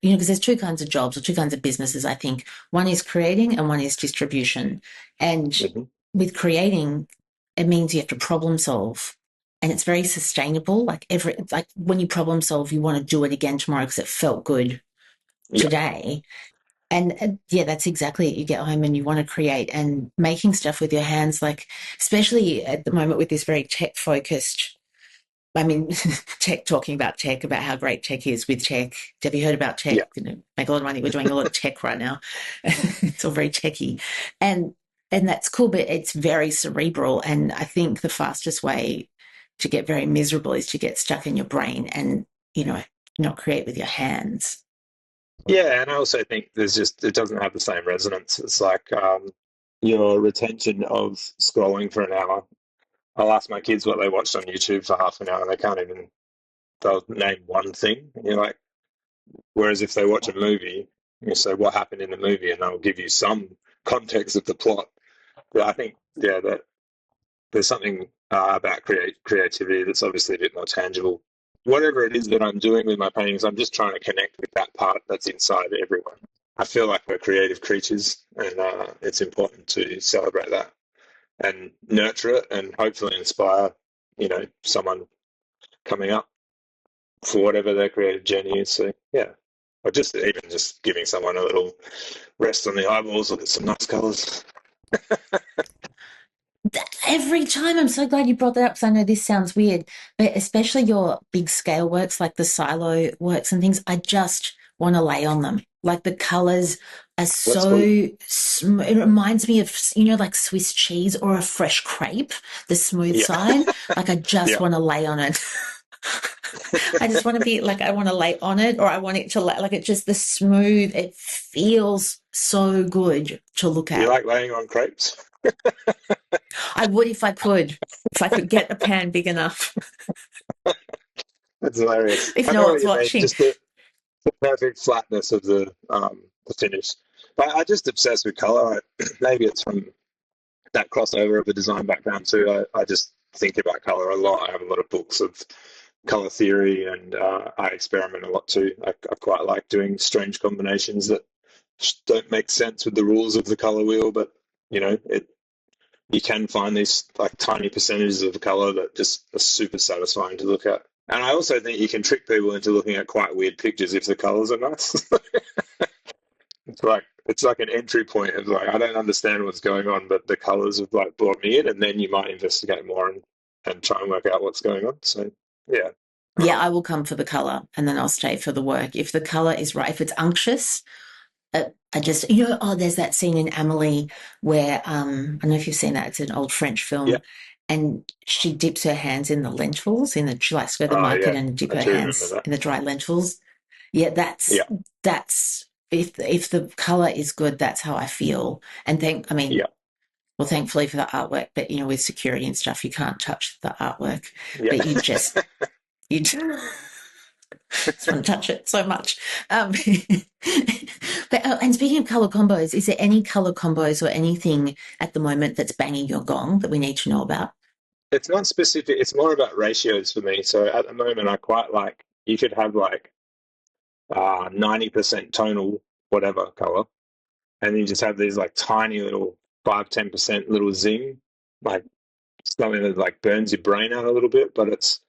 because there's two kinds of jobs or two kinds of businesses, I think. One is creating and one is distribution. And Hmm. with creating, it means you have to problem solve. And it's very sustainable. Like when you problem solve, you want to do it again tomorrow because it felt good Yeah. today. And yeah, that's exactly it. You get home and you want to create and making stuff with your hands, like, especially at the moment with this very tech focused. I mean, talking about tech, about how great tech is with tech. Have you heard about tech? Yeah. Make a lot of money. We're doing a lot of tech right now. It's all very techy. And, and that's cool, but it's very cerebral. And I think the fastest way to get very miserable is to get stuck in your brain and, you know, not create with your hands. Yeah, and I also think it doesn't have the same resonance. It's like your retention of scrolling for an hour. I'll ask my kids what they watched on YouTube for half an hour, and they'll name one thing. And you're like, whereas if they watch a movie, you say what happened in the movie, and they'll give you some context of the plot. But I think, yeah, that there's something about creativity that's obviously a bit more tangible. Whatever it is that I'm doing with my paintings, I'm just trying to connect with that part that's inside everyone. I feel like we're creative creatures, and it's important to celebrate that and nurture it, and hopefully inspire, someone coming up for whatever their creative journey is. So yeah, or just even just giving someone a little rest on the eyeballs, look at some nice colours. Every time, I'm so glad you brought that up because I know this sounds weird, but especially your big scale works like the silo works and things, I just want to lay on them. Like the colors are That's cool. it reminds me of, like Swiss cheese or a fresh crepe, the smooth Yeah, side. Like I just yeah. want to lay on it. I just want to be like, I want to lay on it, or I want it to like it just the smooth, it feels so good to look You at. like laying on crepes? I would if I could get a pan big enough. That's hilarious. If I no know what one's you mean. watching. Just the perfect flatness of the finish. But I just obsess with color. Maybe it's from that crossover of a design background too. I just think about color a lot. I have a lot of books of color theory, and I experiment a lot too. I quite like doing strange combinations that just don't make sense with the rules of the color wheel, but it you can find these like tiny percentages of color that just are super satisfying to look at. And I also think you can trick people into looking at quite weird pictures if the colors are nice. It's like an entry point of like I don't understand what's going on, but the colors have like brought me in, and then you might investigate more and try and work out what's going on. So yeah, Yeah, um, I will come for the color and then I'll stay for the work. If the color is right, if it's unctuous, I just, there's that scene in Amelie where, I don't know if you've seen that, it's an old French yeah, film, and she dips her hands in the lentils, she likes to go to the oh market yeah, and dip I her do remember hands that. in the dry lentils. Yeah, Yeah, that's, if the color is good, that's how I feel. And yeah, well, thankfully for the artwork, but with security and stuff, you can't touch the artwork, yeah. but you just want to touch it so much. Um, and speaking of color combos, is there any color combos or anything at the moment that's banging your gong that we need to know about? It's not specific. It's more about ratios for me. So at the moment, I quite like you could have like 90% tonal whatever color, and you just have these like tiny little 5-10% little zing, like something that like burns your brain out a little bit, but it's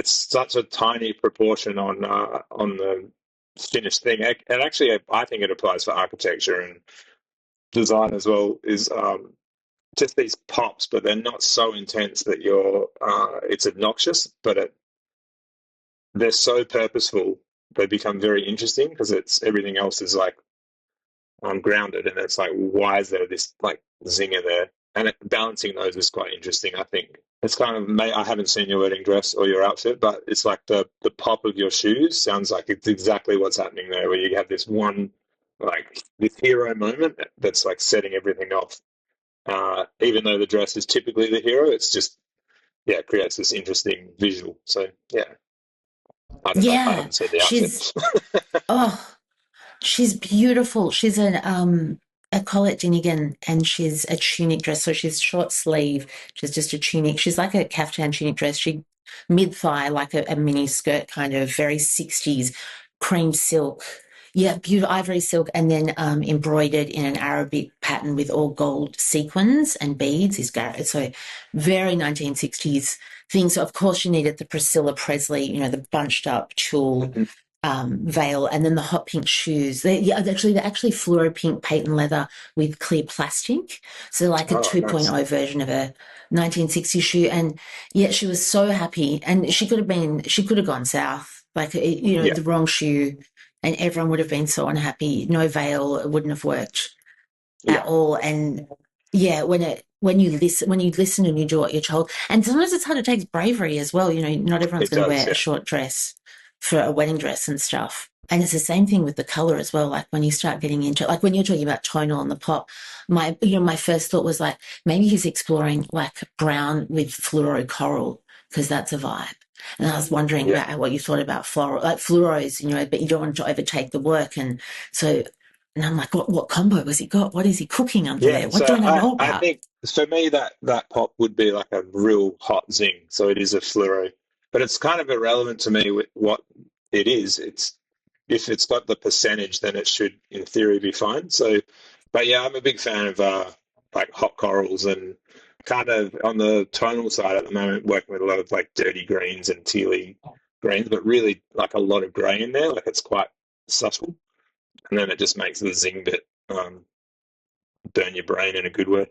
such a tiny proportion on the finished thing. And actually, I think it applies for architecture and design as well. Is just these pops, but they're not so intense that it's obnoxious, but they're so purposeful. They become very interesting because it's everything else is like grounded, and it's like, why is there this like zinger there? And balancing those is quite interesting. I think it's kind of. I haven't seen your wedding dress or your outfit, but it's like the pop of your shoes sounds like it's exactly what's happening there, where you have this one like this hero moment that's like setting everything off. Even though the dress is typically the hero, it's just yeah, it creates this interesting visual. So yeah, I don't know. I Yeah, haven't seen the she's outfit. oh, she's beautiful. She's a Colette Dinigan, and she's a tunic dress. So she's short sleeve. She's just a tunic. She's like a caftan tunic dress. She mid thigh, like a mini skirt, kind of very 60s cream silk. Yeah, beautiful ivory silk, and then embroidered in an Arabic pattern with all gold sequins and beads. So very 1960s thing. So of course you needed the Priscilla Presley, the bunched up tulle veil, and then the hot pink shoes. They're actually fluoro pink patent leather with clear plastic. So like a Oh, nice. 2.0 version of a 1960 shoe. And yeah, she was so happy. And she could have gone south, like, Yeah, the wrong shoe, and everyone would have been so unhappy. No veil, it wouldn't have worked yeah, at all. And yeah, when you listen and you do what you're told, and sometimes it's hard. It takes bravery as well. Not everyone's it going to does. wear a Yeah, short dress for a wedding dress and stuff. And it's the same thing with the color as well. Like when you start getting into, like when you're talking about tonal on the pop, my first thought was like maybe he's exploring like brown with fluoro coral because that's a vibe. And I was wondering yeah. about what you thought about floral, like fluoros, but you don't want to overtake the work. And I'm like, what combo has he got? What is he cooking under Yeah, there? What so don't I know I about? think for me that pop would be like a real hot zing. So it is a fluoro, but it's kind of irrelevant to me with what it is. It's if it's got the percentage, then it should, in theory, be fine. So, but yeah, I'm a big fan of like hot corals and kind of on the tonal side at the moment, working with a lot of like dirty greens and tealy greens, but really like a lot of grey in there. Like it's quite subtle, and then it just makes the zing bit. Burn your brain in a good way.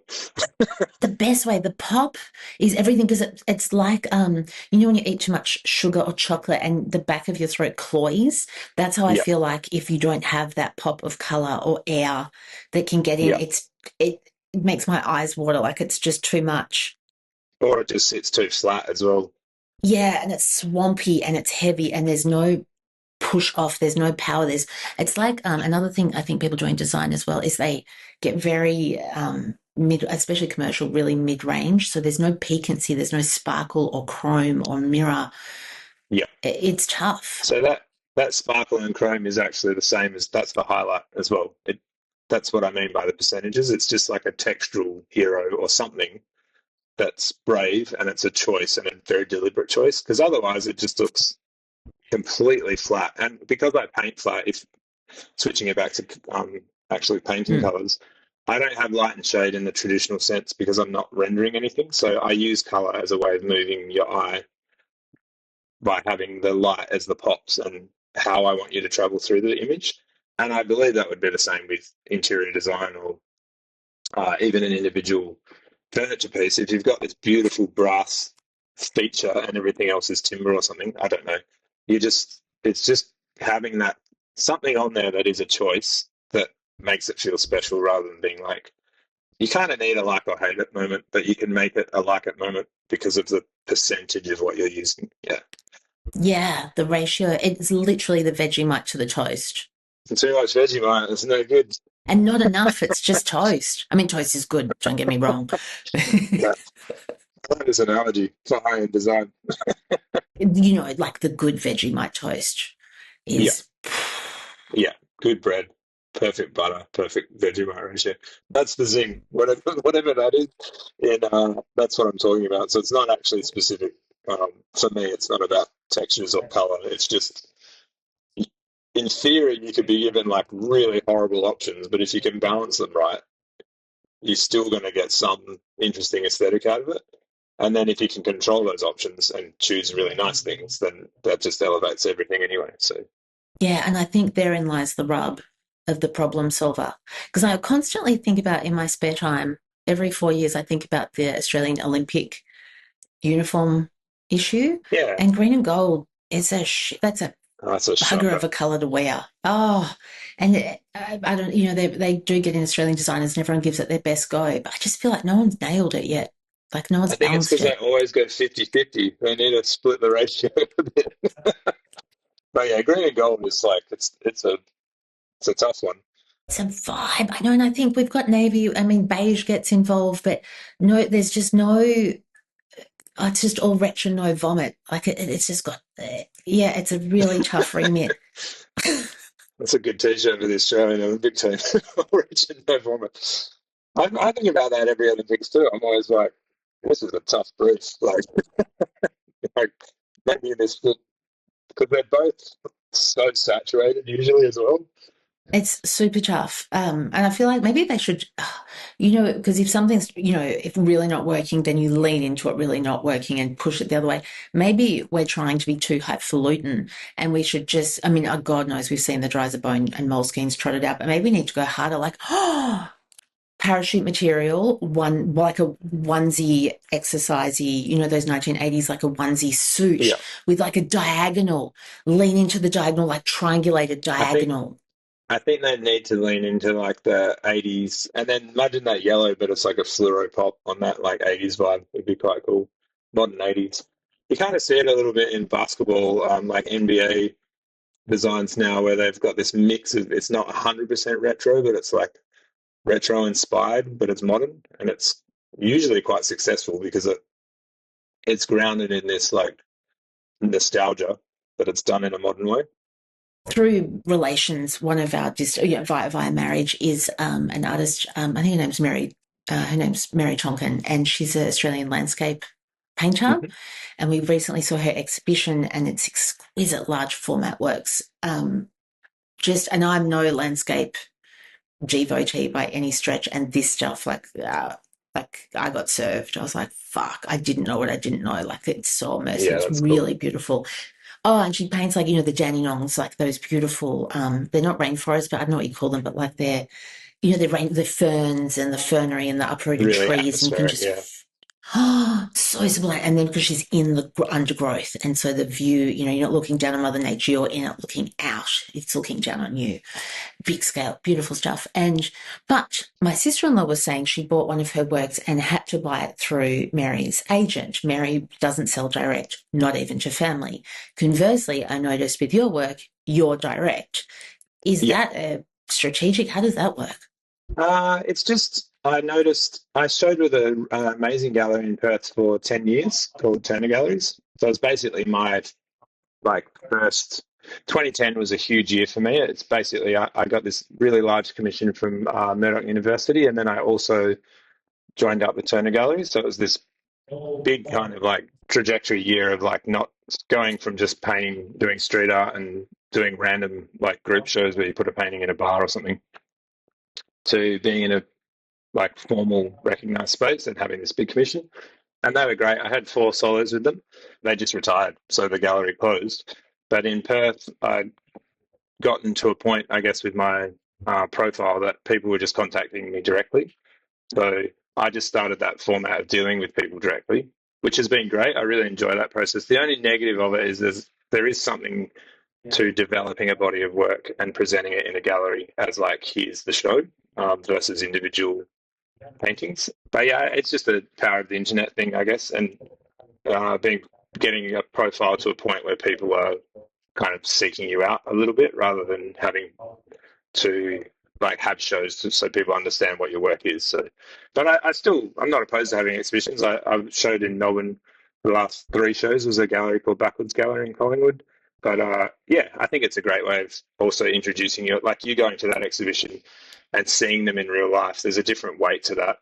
The best way, the pop is everything because it's like when you eat too much sugar or chocolate and the back of your throat cloys. That's how I Yeah, feel like if you don't have that pop of color or air that can get in, yeah. it makes my eyes water, like it's just too much. Or it just sits too flat as well. Yeah, and it's swampy and it's heavy and there's no push off. There's no power. It's like another thing I think people do in design as well is they get very mid, especially commercial, really mid range. So there's no piquancy, there's no sparkle or chrome or mirror. Yeah. It's tough. So that sparkle and chrome is actually the same as that's the highlight as well. That's what I mean by the percentages. It's just like a textural hero or something that's brave and it's a choice and a very deliberate choice because otherwise it just looks completely flat. And because I paint flat, if switching it back to actually painting Mm. colors, I don't have light and shade in the traditional sense because I'm not rendering anything. So I use color as a way of moving your eye by having the light as the pops and how I want you to travel through the image. And I believe that would be the same with interior design or even an individual furniture piece. If you've got this beautiful brass feature and everything else is timber or something, I don't know. It's just having that something on there that is a choice that makes it feel special rather than being like, you kind of need a like or hate it moment, but you can make it a like it moment because of the percentage of what you're using. Yeah. Yeah, the ratio, it's literally the Vegemite to the toast. Too much Vegemite is no good. And not enough, it's just toast. I mean, toast is good, don't get me wrong. That, that is an analogy for high-end design. Like the good Vegemite toast Yeah, is. yeah. Good bread, perfect butter, perfect Vegemite ratio. That's the zing. Whatever that is, and that's what I'm talking about. So it's not actually specific. For me, it's not about textures or color. It's just, in theory, you could be given like really horrible options, but if you can balance them right, you're still going to get some interesting aesthetic out of it. And then if you can control those options and choose really nice things, then that just elevates everything anyway. So Yeah, and I think therein lies the rub of the problem solver. Because I constantly think about in my spare time, every 4 years, I think about the Australian Olympic uniform issue. yeah, And green and gold that's a that's a bugger shocker. of a colour to wear. Oh, and I don't, they do get in Australian designers and everyone gives it their best go, but I just feel like no one's nailed it yet. Like no one's I think it's balanced because they it. always go 50-50. They need to split the ratio a bit. But yeah, green and gold is like it's a tough one. It's a vibe. I know, and I think we've got navy. I mean, beige gets involved, but no, there's just no. It's just all retro, no vomit. Like it's just got. Yeah, it's a really tough remit. That's a good t-shirt for the Australian Olympic team. Origin no vomit. I think about that every Olympics too. I'm always like, this is a tough brief. Like maybe this because they're both so saturated usually as well. It's super tough. And I feel like maybe they should, because if something's, if really not working, then you lean into it really not working and push it the other way. Maybe we're trying to be too highfalutin and we should just, I mean, God knows we've seen the Dries of Bone and Moleskines trotted out, but maybe we need to go harder, like, parachute material, one like a onesie exercisey, those 1980s, like a onesie suit Yeah, with like a diagonal, lean into the diagonal, like triangulated I think diagonal. I think they need to lean into like the 80s, and then imagine that yellow, but it's like a fluoro pop on that like 80s vibe. Would be quite cool. Modern 80s. You kind of see it a little bit in basketball, like NBA designs now, where they've got this mix of it's not 100% retro, but it's like retro inspired, but it's modern, and it's usually quite successful because it's grounded in this like nostalgia, but it's done in a modern way. Through relations, one of our via marriage is an artist. I think her name's Mary Tonkin, and she's an Australian landscape painter. Mhm. And we recently saw her exhibition, and it's exquisite large format works. And I'm no landscape devotee by any stretch, and this stuff, like I got served. I was like, fuck, I didn't know what I didn't know. Like it's so immersive. Yeah, It's that's cool. really beautiful. Oh, and she paints like, the Dandenongs, like those beautiful, they're not rainforests, but I don't know what you call them, but like the ferns and the fernery and the uprooted Really trees, and you can atmospheric. just, Yeah, oh, so sublime. And then because she's in the undergrowth, and so the view, you're not looking down on Mother Nature, you're in it looking out. It's looking down on you. Big scale, beautiful stuff. But my sister-in-law was saying she bought one of her works and had to buy it through Mary's agent. Mary doesn't sell direct, not even to family. Conversely, I noticed with your work, you're direct. Is yeah. that a strategic? How does that work? It's just I noticed I showed with an amazing gallery in Perth for 10 years called Turner Galleries. So it's basically my like first 2010 was a huge year for me. It's basically I got this really large commission from Murdoch University, and then I also joined up with Turner Galleries. So it was this big kind of like trajectory year of like not going from just painting, doing street art, and doing random like group shows where you put a painting in a bar or something, to being in a like formal recognized space and having this big commission. And they were great. I had four solos with them. They just retired, so the gallery closed. But in Perth, I gotten to a point, I guess, with my profile that people were just contacting me directly. So I just started that format of dealing with people directly, which has been great. I really enjoy that process. The only negative of it is there is something to developing a body of work and presenting it in a gallery as like here's the show, versus individual paintings. But yeah, it's just the power of the internet thing, I guess, and being getting a profile to a point where people are kind of seeking you out a little bit rather than having to like have shows so people understand what your work is. So, but I'm not opposed to having exhibitions. I've showed in Melbourne. The last three shows was a gallery called Backwards Gallery in Collingwood. But yeah, I think it's a great way of also introducing you, like you going to that exhibition and seeing them in real life. There's a different weight to that,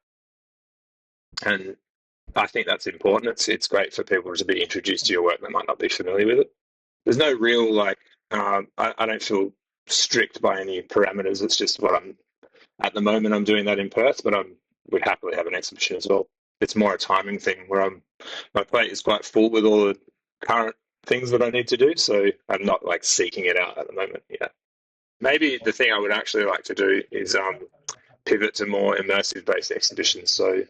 and I think that's important. It's great for people to be introduced to your work that might not be familiar with it. There's no real like I don't feel strict by any parameters. It's just what I'm at the moment. I'm doing that in Perth, but I would happily have an exhibition as well. It's more a timing thing where my plate is quite full with all the current things that I need to do, so I'm not like seeking it out at the moment. Yeah, maybe the thing I would actually like to do is pivot to more immersive based exhibitions. So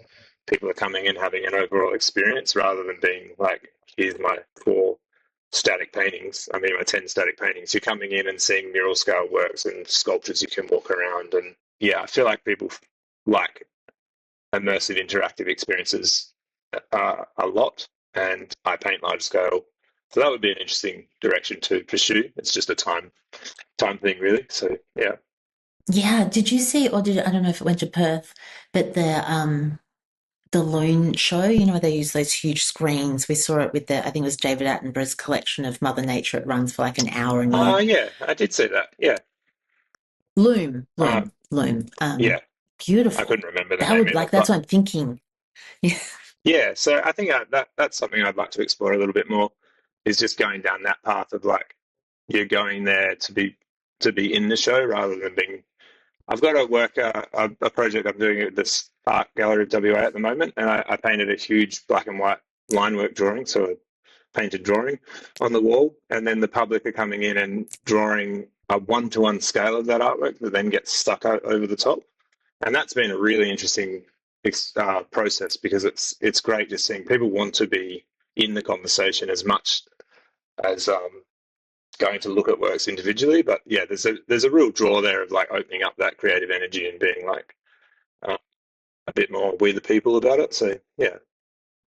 people are coming in having an overall experience rather than being like, here's my four static paintings. I mean, my 10 static paintings. You're coming in and seeing mural scale works and sculptures you can walk around. And yeah, I feel like people like immersive interactive experiences a lot. And I paint large scale. So that would be an interesting direction to pursue. It's just a time thing, really. So yeah. Yeah, did you see, or did I don't know if it went to Perth, but the Loon show, where they use those huge screens. We saw it with I think it was David Attenborough's collection of Mother Nature. It runs for like an hour and you Yeah, I did see that. Yeah. Loom, Uh, Loom, Loom. yeah, I Beautiful. couldn't remember the That name would either, like that's but what I'm thinking. Yeah. yeah. So I think that's something I'd like to explore a little bit more. Is just going down that path of like you're going there to be in the show rather than being. I've got to work a project I'm doing at this art gallery of WA at the moment, and I painted a huge black and white line work drawing, so a painted drawing on the wall, and then the public are coming in and drawing a one-to-one scale of that artwork that then gets stuck over the top, and that's been a really interesting process because it's great just seeing people want to be in the conversation as much as going to look at works individually. But yeah, there's a real draw there of like opening up that creative energy and being like uh, a bit more we the people about it. So yeah.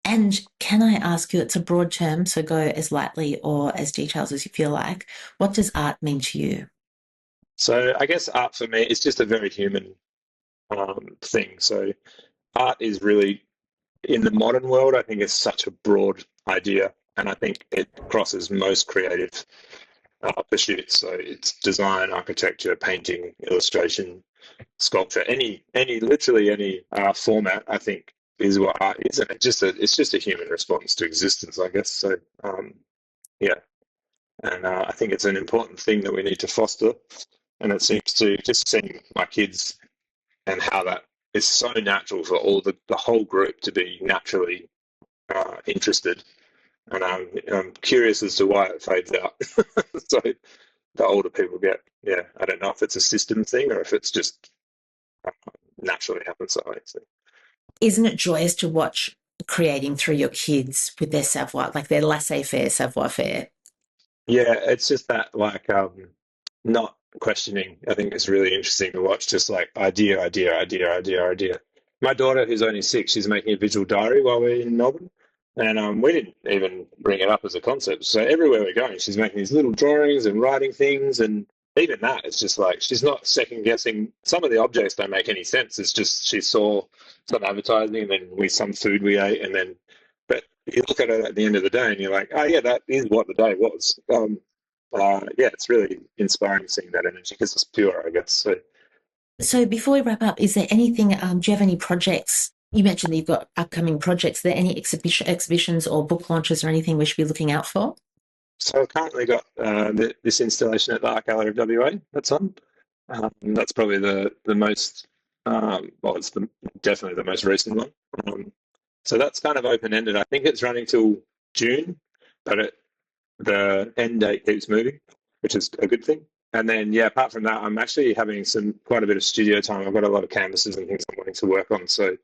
And can I ask you, it's a broad term, so go as lightly or as detailed as you feel like. What does art mean to you? So I guess art for me is just a very human thing. So art is really in the modern world. I think it's such a broad idea, and I think it crosses most creative pursuits. So it's design, architecture, painting, illustration, sculpture, any literally any format. I think is what art is, and it's just a human response to existence, I guess. So yeah, and I think it's an important thing that we need to foster. And it seems to just seeing my kids and how that is so natural for all the whole group to be naturally interested. And I'm curious as to why it fades out. So the older people get, yeah, I don't know if it's a system thing or if it's just naturally happens that way. So. Isn't it joyous to watch creating through your kids with their savoir, like their laissez-faire savoir-faire? Yeah, it's just that like not questioning. I think it's really interesting to watch. Just like idea, idea, idea, idea, idea. My daughter, who's only 6, she's making a visual diary while we're in Melbourne, and we didn't even bring it up as a concept. So everywhere we're going, she's making these little drawings and writing things, and even that, it's just like she's not second guessing. Some of the objects don't make any sense. It's just she saw some advertising, and then some food we ate, and then but you look at it at the end of the day and you're like, oh, yeah, that is what the day was. Yeah, it's really inspiring seeing that energy because it's pure, I guess. So, So before we wrap up, is there anything, do you have any projects? You mentioned that you've got upcoming projects. Are there any exhibitions or book launches or anything we should be looking out for? so I've currently got this installation at the Art Gallery of WA that's on. That's probably the most, well, it's definitely the most recent one. So that's kind of open ended. I think it's running till June, but the end date keeps moving, which is a good thing. And then, yeah, apart from that, I'm actually having quite a bit of studio time. I've got a lot of canvases and things I'm wanting to work on. So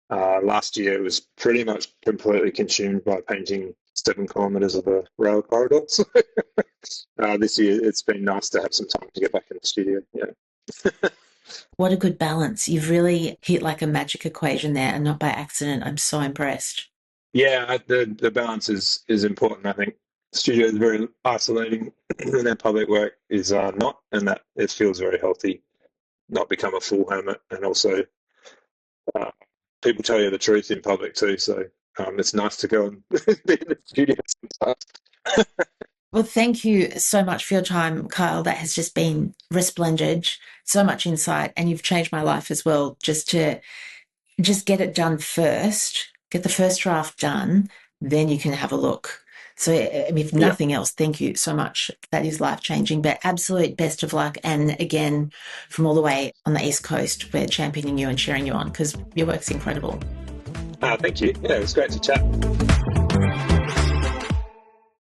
last year it was pretty much completely consumed by painting 7 kilometers of a rail corridor. So this year it's been nice to have some time to get back in the studio. Yeah. What a good balance. You've really hit like a magic equation there and not by accident. I'm so impressed. Yeah, the balance is important. I think studio is very isolating, and then public work is not, and that it feels very healthy. Not become a full hermit, and also uh, people tell you the truth in public too. So it's nice to go and be in the studio sometimes. Well, thank you so much for your time, Kyle. That has just been resplendent, so much insight, and you've changed my life as well. Just get it done first, get the first draft done, then you can have a look. So, I mean, if Yeah, nothing else, thank you so much. That is life changing. But absolute best of luck. And again, from all the way on the East Coast, we're championing you and cheering you on because your work's incredible. thank you. Yeah, it was great to chat.